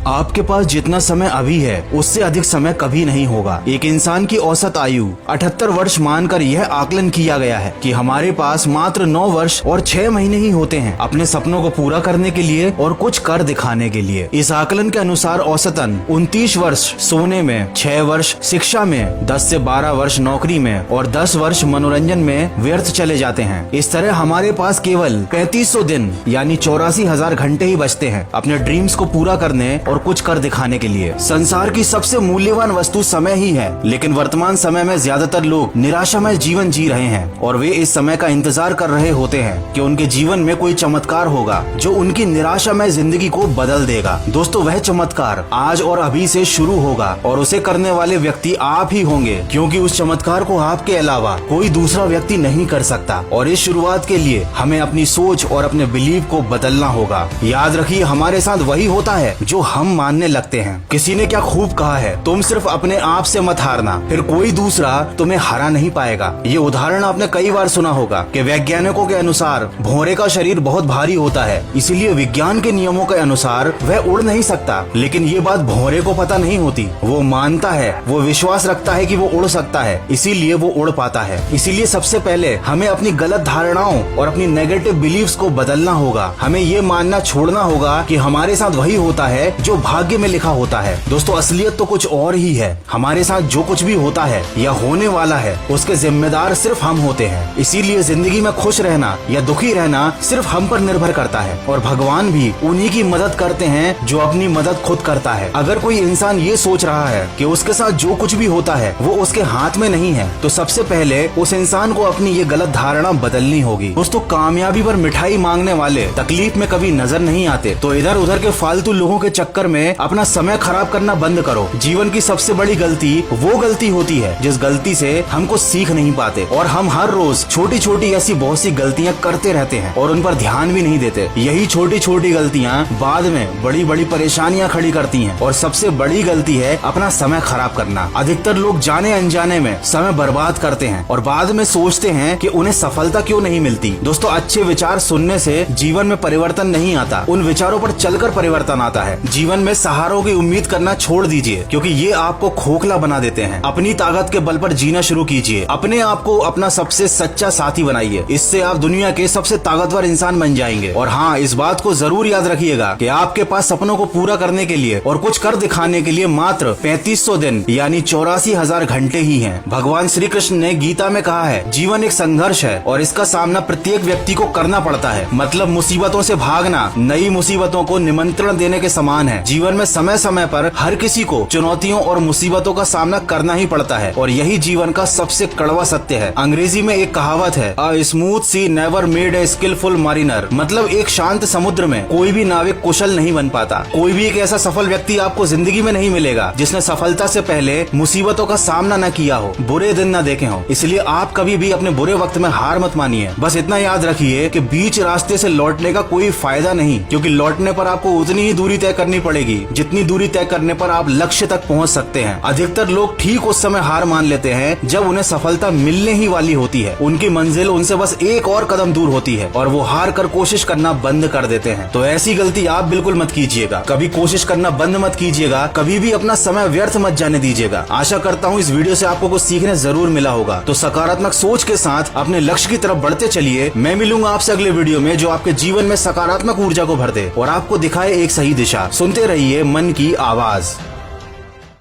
आपके पास जितना समय अभी है उससे अधिक समय कभी नहीं होगा। एक इंसान की औसत आयु 78 वर्ष मानकर यह आकलन किया गया है कि हमारे पास मात्र 9 वर्ष और 6 महीने ही होते हैं अपने सपनों को पूरा करने के लिए और कुछ कर दिखाने के लिए। इस आकलन के अनुसार औसतन 29 वर्ष सोने में, 6 वर्ष शिक्षा में, 10 से 12 वर्ष नौकरी में और 10 वर्ष मनोरंजन में व्यर्थ चले जाते हैं। इस तरह हमारे पास केवल 3500 दिन यानी 84,000 घंटे ही बचते हैं अपने ड्रीम्स को पूरा करने और कुछ कर दिखाने के लिए। संसार की सबसे मूल्यवान वस्तु समय ही है, लेकिन वर्तमान समय में ज्यादातर लोग निराशामय जीवन जी रहे हैं और वे इस समय का इंतजार कर रहे होते हैं कि उनके जीवन में कोई चमत्कार होगा जो उनकी निराशामय जिंदगी को बदल देगा। दोस्तों, वह चमत्कार आज और अभी से शुरू होगा और उसे करने वाले व्यक्ति आप ही होंगे, क्योंकि उस चमत्कार को आपके अलावा कोई दूसरा व्यक्ति नहीं कर सकता। और इस शुरुआत के लिए हमें अपनी सोच और अपने बिलीव को बदलना होगा। याद रखिए, हमारे साथ वही होता है जो हम मानने लगते हैं। किसी ने क्या खूब कहा है, तुम सिर्फ अपने आप से मत हारना, फिर कोई दूसरा तुम्हें हरा नहीं पाएगा। ये उदाहरण आपने कई बार सुना होगा कि वैज्ञानिकों के अनुसार भौरे का शरीर बहुत भारी होता है, इसीलिए विज्ञान के नियमों के अनुसार वह उड़ नहीं सकता। लेकिन ये बात भौरे को पता नहीं होती। वो मानता है, वो विश्वास रखता है कि वो उड़ सकता है, इसीलिए वो उड़ पाता है। इसीलिए सबसे पहले हमें अपनी गलत धारणाओं और अपनी नेगेटिव बिलीव्स को बदलना होगा। हमें ये मानना छोड़ना होगा कि हमारे साथ वही होता है जो भाग्य में लिखा होता है। दोस्तों, असलियत तो कुछ और ही है। हमारे साथ जो कुछ भी होता है या होने वाला है उसके जिम्मेदार सिर्फ हम होते हैं। इसीलिए जिंदगी में खुश रहना या दुखी रहना सिर्फ हम पर निर्भर करता है और भगवान भी उन्हीं की मदद करते हैं जो अपनी मदद खुद करता है। अगर कोई इंसान ये सोच रहा है कि उसके साथ जो कुछ भी होता है वो उसके हाथ में नहीं है, तो सबसे पहले उस इंसान को अपनी ये गलत धारणा बदलनी होगी। दोस्तों, कामयाबी पर मिठाई मांगने वाले तकलीफ में कभी नजर नहीं आते, तो इधर उधर के फालतू लोगों के चक्कर में अपना समय खराब करना बंद करो। जीवन की सबसे बड़ी गलती वो गलती होती है जिस गलती से हमको सीख नहीं पाते और हम हर रोज छोटी छोटी ऐसी बहुत सी गलतियां करते रहते हैं और उन पर ध्यान भी नहीं देते। यही छोटी छोटी गलतियां बाद में बड़ी बड़ी परेशानियां खड़ी करती हैं और सबसे बड़ी गलती है अपना समय खराब करना। अधिकतर लोग जाने अनजाने में समय बर्बाद करते हैं और बाद में सोचते हैं कि उन्हें सफलता क्यों नहीं मिलती। दोस्तों, अच्छे विचार सुनने से जीवन में परिवर्तन नहीं आता, उन विचारों पर चलकर परिवर्तन आता है। जीवन में सहारों की उम्मीद करना छोड़ दीजिए, क्योंकि ये आपको खोखला बना देते हैं। अपनी ताकत के बल पर जीना शुरू कीजिए। अपने आप को अपना सबसे सच्चा साथी बनाइए। इससे आप दुनिया के सबसे ताकतवर इंसान बन जाएंगे। और हाँ, इस बात को जरूर याद रखिएगा कि आपके पास सपनों को पूरा करने के लिए और कुछ कर दिखाने के लिए मात्र 3500 दिन यानी 84,000 घंटे ही हैं। भगवान श्री कृष्ण ने गीता में कहा है, जीवन एक संघर्ष है और इसका सामना प्रत्येक व्यक्ति को करना पड़ता है। मतलब मुसीबतों से भागना नई मुसीबतों को निमंत्रण देने के समान है। जीवन में समय समय पर हर किसी को चुनौतियों और मुसीबतों का सामना करना ही पड़ता है और यही जीवन का सबसे कड़वा सत्य है। अंग्रेजी में एक कहावत है, a smooth sea never made a skillful mariner. मतलब एक शांत समुद्र में कोई भी नाविक कुशल नहीं बन पाता। कोई भी एक ऐसा सफल व्यक्ति आपको जिंदगी में नहीं मिलेगा जिसने सफलता से पहले मुसीबतों का सामना न किया हो, बुरे दिन न देखे हो। इसलिए आप कभी भी अपने बुरे वक्त में हार मत मानिए। बस इतना याद रखिए कि बीच रास्ते से लौटने का कोई फायदा नहीं, क्योंकि लौटने पर आपको उतनी ही दूरी तय करनी पड़ेगी जितनी दूरी तय करने पर आप लक्ष्य तक पहुंच सकते हैं। अधिकतर लोग ठीक उस समय हार मान लेते हैं जब उन्हें सफलता मिलने ही वाली होती है। उनकी मंजिल उनसे बस एक और कदम दूर होती है और वो हार कर कोशिश करना बंद कर देते हैं। तो ऐसी गलती आप बिल्कुल मत कीजिएगा। कभी कोशिश करना बंद मत कीजिएगा, कभी भी अपना समय व्यर्थ मत जाने दीजिएगा। आशा करता हूँ इस वीडियो से आपको कुछ सीखने जरूर मिला होगा। तो सकारात्मक सोच के साथ अपने लक्ष्य की तरफ बढ़ते चलिए। मैं मिलूंगा आपसे अगले वीडियो में जो आपके जीवन में सकारात्मक ऊर्जा को भर दे और आपको दिखाए एक सही दिशा। सुनते रहिए मन की आवाज।